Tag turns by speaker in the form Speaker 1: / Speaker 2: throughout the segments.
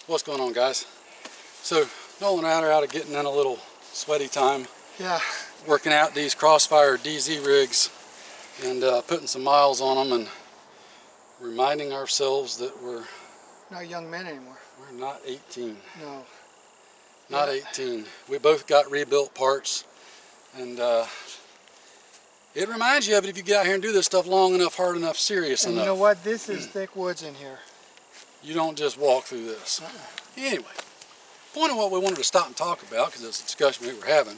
Speaker 1: What's going on, guys? So Nolan and I are out getting in a little sweaty time.
Speaker 2: Yeah.
Speaker 1: Working out these Crossfire DZ rigs and putting some miles on them and reminding ourselves that we're
Speaker 2: not young men anymore.
Speaker 1: We're not 18.
Speaker 2: No.
Speaker 1: Not 18. We both got rebuilt parts, and it reminds you of it if you get out here and do this stuff long enough, hard enough, serious enough.
Speaker 2: You know what? This is thick woods in here.
Speaker 1: You don't just walk through this. Anyway, point of what we wanted to stop and talk about, because it's a discussion we were having.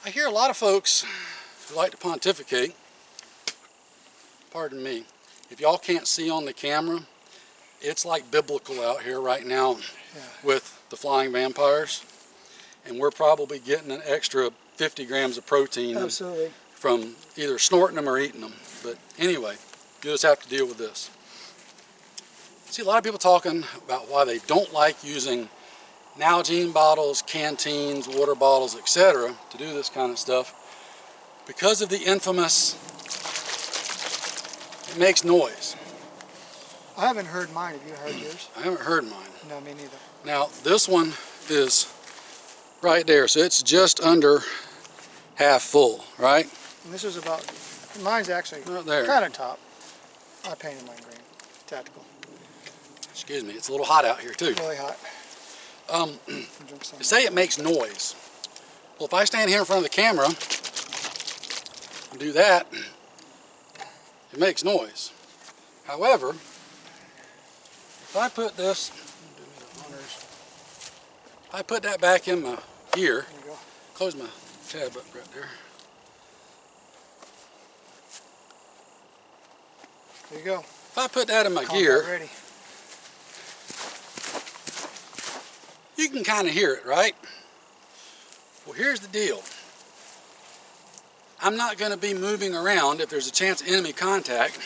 Speaker 1: I hear a lot of folks who like to pontificate. Pardon me. If y'all can't see on the camera, it's like biblical out here right now with the flying vampires. And we're probably getting an extra 50 grams of protein from either snorting them or eating them. But anyway, you just have to deal with this. See a lot of people talking about why they don't like using Nalgene bottles, canteens, water bottles, etc. to do this kind of stuff because of the infamous, it makes noise.
Speaker 2: I haven't heard mine. Have you heard yours?
Speaker 1: I haven't heard mine.
Speaker 2: No, me neither.
Speaker 1: Now this one is right there, so it's just under half full, right?
Speaker 2: And this is about, mine's actually
Speaker 1: right there.
Speaker 2: Kind of top. I painted mine green. Tactical.
Speaker 1: Excuse me, it's a little hot out here too.
Speaker 2: Really hot.
Speaker 1: They say it makes noise. Well, if I stand here in front of the camera and do that, it makes noise. However, if I put this, if I put that back in my gear, close my tab up right there.
Speaker 2: There you go.
Speaker 1: If I put that in my gear,
Speaker 2: ready.
Speaker 1: You can kind of hear it, right? Well, here's the deal. I'm not going to be moving around if there's a chance of enemy contact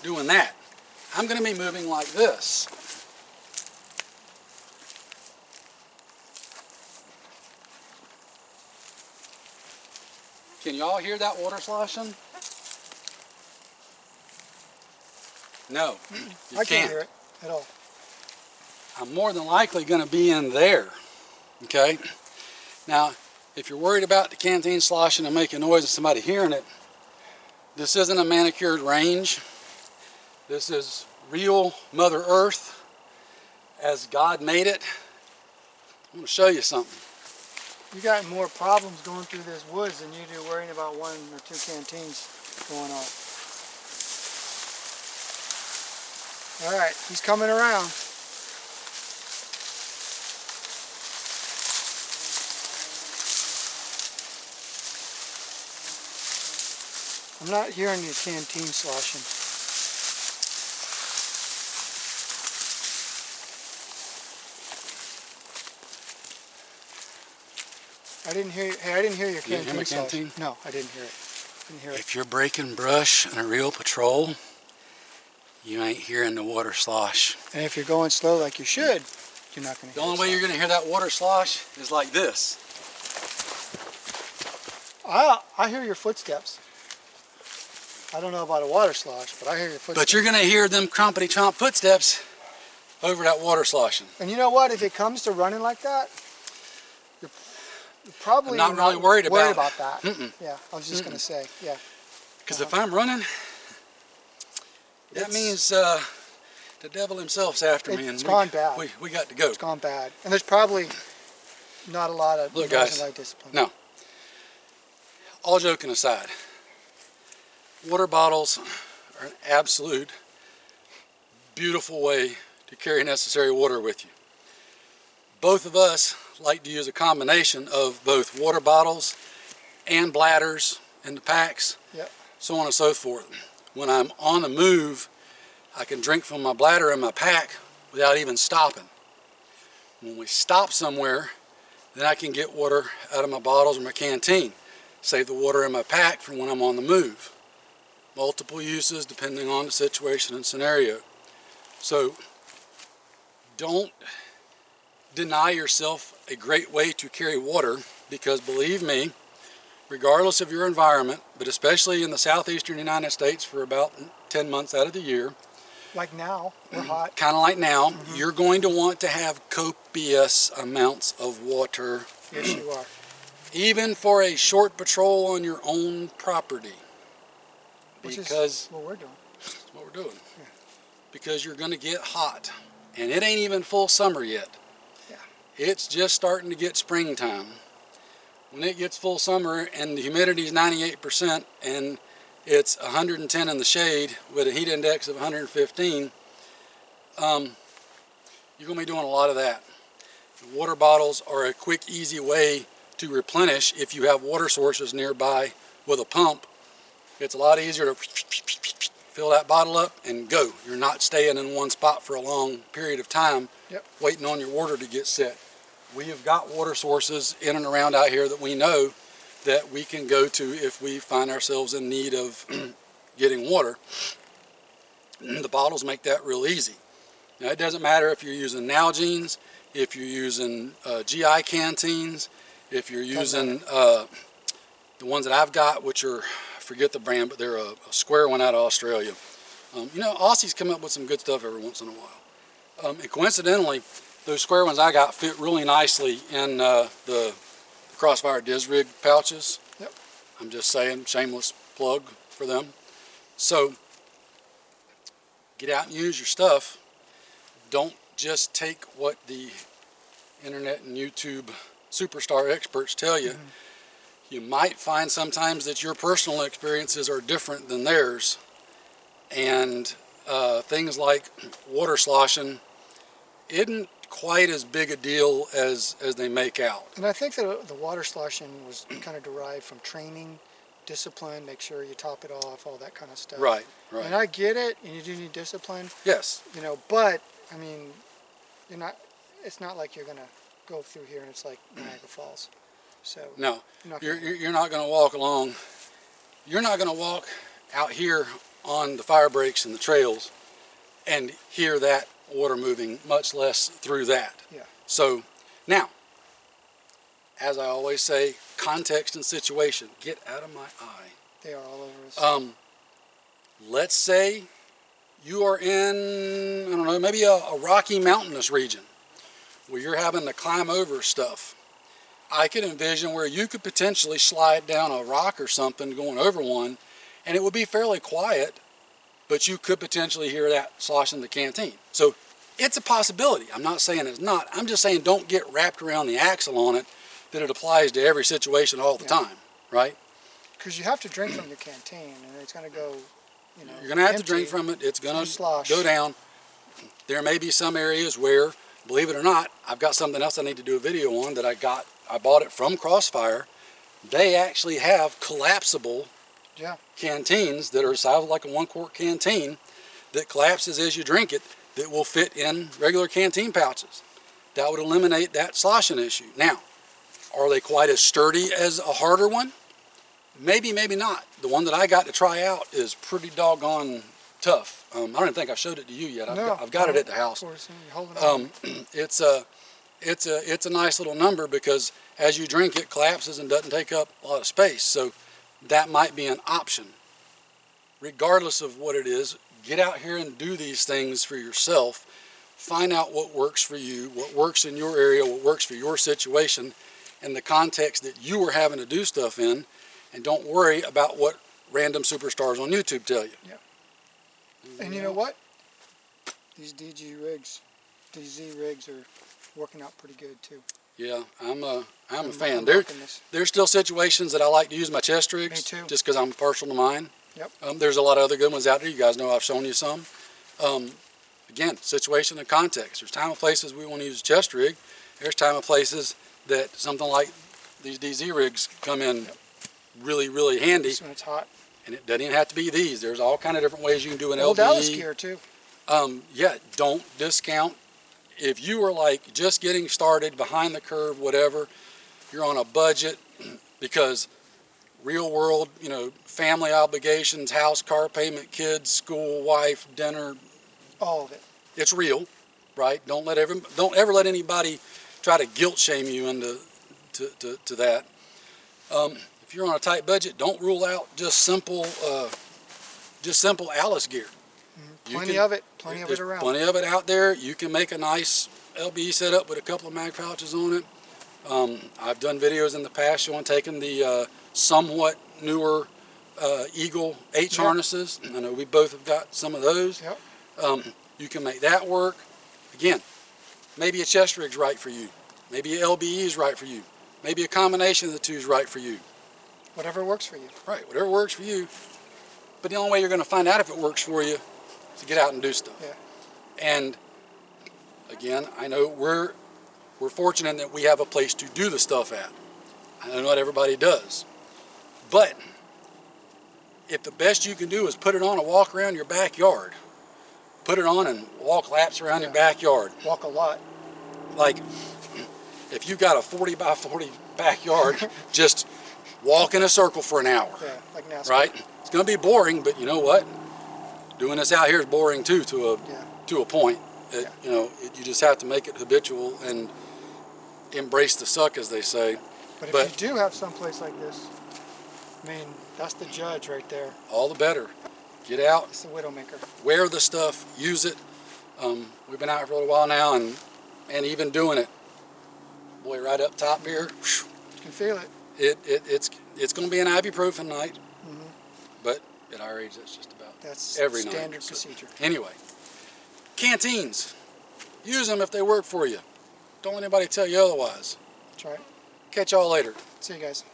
Speaker 1: doing that. I'm going to be moving like this. Can y'all hear that water sloshing? No, you
Speaker 2: I can't hear it at all.
Speaker 1: I'm more than likely going to be in there, okay? Now, if you're worried about the canteen sloshing and making noise and somebody hearing it, this isn't a manicured range. This is real Mother Earth as God made it. I'm going to show you something.
Speaker 2: You got more problems going through this woods than you do worrying about 1 or 2 canteens going off. All right, he's coming around. I'm not hearing the canteen sloshing. I didn't hear. Hey, I didn't hear your canteen.
Speaker 1: You didn't hear my canteen?
Speaker 2: No, I didn't hear it. Didn't hear it.
Speaker 1: If you're breaking brush on a real patrol, you ain't hearing the water slosh.
Speaker 2: And if you're going slow like you should, you're not going to hear it.
Speaker 1: The only way you're going to hear that water slosh is like this.
Speaker 2: I hear your footsteps. I don't know about a water slosh, but I hear your footsteps.
Speaker 1: But you're going to hear them crumpety chomp footsteps over that water sloshing.
Speaker 2: And you know what? If it comes to running like that, you're probably
Speaker 1: I'm not really worried about
Speaker 2: that. Yeah, I was just going to say, yeah.
Speaker 1: Because if I'm running, that means the devil himself's after me.
Speaker 2: It's gone bad.
Speaker 1: We got to go.
Speaker 2: It's gone bad. And there's probably not a lot of
Speaker 1: Look, guys,
Speaker 2: discipline.
Speaker 1: No. All joking aside, water bottles are an absolute beautiful way to carry necessary water with you. Both of us like to use a combination of both water bottles and bladders in the packs, so on and so forth. When I'm on the move, I can drink from my bladder and my pack without even stopping. When we stop somewhere, then I can get water out of my bottles or my canteen. Save the water in my pack for when I'm on the move. Multiple uses depending on the situation and scenario. So don't deny yourself a great way to carry water, because believe me, regardless of your environment, but especially in the southeastern United States for about 10 months out of the year,
Speaker 2: Like now, we're hot.
Speaker 1: kind of like now, you're going to want to have copious amounts of water,
Speaker 2: Yes, you are.
Speaker 1: even for a short patrol on your own property.
Speaker 2: Which
Speaker 1: Because
Speaker 2: is what we're doing.
Speaker 1: that's what we're doing.
Speaker 2: Yeah.
Speaker 1: Because you're going to get hot, and it ain't even full summer yet.
Speaker 2: Yeah.
Speaker 1: It's just starting to get springtime. When it gets full summer and the humidity is 98% and it's 110 in the shade with a heat index of 115, you're going to be doing a lot of that. Water bottles are a quick, easy way to replenish if you have water sources nearby with a pump. It's a lot easier to fill that bottle up and go. You're not staying in one spot for a long period of time waiting on your water to get set. We have got water sources in and around out here that we know that we can go to if we find ourselves in need of getting water. The bottles make that real easy. Now, it doesn't matter if you're using Nalgene's, if you're using GI canteens, if you're using the ones that I've got, which are, I forget the brand, but they're a square one out of Australia. You know, Aussies come up with some good stuff every once in a while. And coincidentally, those square ones I got fit really nicely in the Crossfire Diz Rig pouches.
Speaker 2: Yep.
Speaker 1: I'm just saying, shameless plug for them. So, get out and use your stuff. Don't just take what the internet and YouTube superstar experts tell you. You might find sometimes that your personal experiences are different than theirs. And things like water sloshing isn't quite as big a deal as they make out.
Speaker 2: And I think that the water sloshing was kind of derived from training, discipline, make sure you top it off, all that kind of stuff.
Speaker 1: Right.
Speaker 2: And I get it, and you do need discipline.
Speaker 1: Yes.
Speaker 2: You know, but I mean, it's not like you're going to go through here and it's like Niagara Falls. So
Speaker 1: no, you're not going to walk along. You're not going to walk out here on the fire breaks and the trails and hear that water moving, much less through that.
Speaker 2: Yeah.
Speaker 1: So now, as I always say, context and situation. Get out of my eye.
Speaker 2: They are all over us.
Speaker 1: Let's say you are in, I don't know, maybe a rocky mountainous region where you're having to climb over stuff. I could envision where you could potentially slide down a rock or something going over one, and it would be fairly quiet, but you could potentially hear that sloshing the canteen. So it's a possibility. I'm not saying it's not. I'm just saying don't get wrapped around the axle on it that it applies to every situation all the time, right?
Speaker 2: Because you have to drink from your canteen, and it's going to go, you know,
Speaker 1: you're going to have to
Speaker 2: empty.
Speaker 1: drink from it. It's going to
Speaker 2: Slosh.
Speaker 1: go down. There may be some areas where, believe it or not, I've got something else I need to do a video on that I bought it from Crossfire. They actually have collapsible canteens that are the size of like a 1-quart canteen that collapses as you drink it, that will fit in regular canteen pouches. That would eliminate that sloshing issue. Now, are they quite as sturdy as a harder one? Maybe, maybe not. The one that I got to try out is pretty doggone tough. I don't even think I showed it to you yet. I've got it at the house.
Speaker 2: Of course, you're holding on.
Speaker 1: It's a nice little number because as you drink it collapses and doesn't take up a lot of space. So that might be an option. Regardless of what it is, get out here and do these things for yourself. Find out what works for you, what works in your area, what works for your situation, and the context that you are having to do stuff in. And don't worry about what random superstars on YouTube tell you.
Speaker 2: Yep. And you know what? These DZ rigs are working out pretty good too.
Speaker 1: Yeah, I'm a fan. There's still situations that I like to use my chest rigs.
Speaker 2: Me too.
Speaker 1: Just because I'm partial to mine.
Speaker 2: Yep.
Speaker 1: There's a lot of other good ones out there. You guys know I've shown you some. Again, situation and context. There's time and places we want to use a chest rig. There's time and places that something like these DZ rigs come in really, really handy.
Speaker 2: When it's hot.
Speaker 1: And it doesn't even have to be these. There's all kind of different ways you can do an
Speaker 2: Old
Speaker 1: LDE.
Speaker 2: Dallas gear too.
Speaker 1: Yeah, don't discount. If you are like just getting started, behind the curve, whatever, you're on a budget because real world, you know, family obligations, house, car payment, kids, school, wife, dinner,
Speaker 2: all of it.
Speaker 1: It's real, right? Don't ever let anybody try to guilt shame you into to that. If you're on a tight budget, don't rule out just simple Alice gear.
Speaker 2: Plenty of it Plenty of
Speaker 1: There's
Speaker 2: it around.
Speaker 1: plenty of it out there. You can make a nice LBE setup with a couple of mag pouches on it. I've done videos in the past showing taking the somewhat newer Eagle H harnesses. I know we both have got some of those.
Speaker 2: Yep.
Speaker 1: You can make that work. Again, maybe a chest rig's right for you. Maybe a LBE is right for you. Maybe a combination of the two is right for you.
Speaker 2: Whatever works for you.
Speaker 1: Right, whatever works for you. But the only way you're going to find out if it works for you is to get out and do stuff.
Speaker 2: Yeah.
Speaker 1: And again, I know we're fortunate that we have a place to do the stuff at. I know not everybody does. But if the best you can do is put it on and walk around your backyard, put it on and walk laps around your backyard.
Speaker 2: Walk a lot.
Speaker 1: Like, if you got a 40 by 40 backyard, just walk in a circle for an hour.
Speaker 2: Yeah, like NASCAR.
Speaker 1: Right? It's going to be boring, but you know what? Doing this out here is boring too, to a point. You know, you just have to make it habitual and embrace the suck, as they say.
Speaker 2: But if you do have someplace like this, I mean, that's the judge right there.
Speaker 1: All the better. Get out.
Speaker 2: It's the Widowmaker.
Speaker 1: Wear the stuff. Use it. We've been out here for a little while now, and even doing it, boy, right up top here, whew,
Speaker 2: You can feel it.
Speaker 1: it's going to be an ibuprofen night. But at our age, that's just about
Speaker 2: That's
Speaker 1: every night.
Speaker 2: standard procedure.
Speaker 1: Anyway, canteens. Use them if they work for you. Don't let anybody tell you otherwise.
Speaker 2: That's right.
Speaker 1: Catch y'all later.
Speaker 2: See you guys.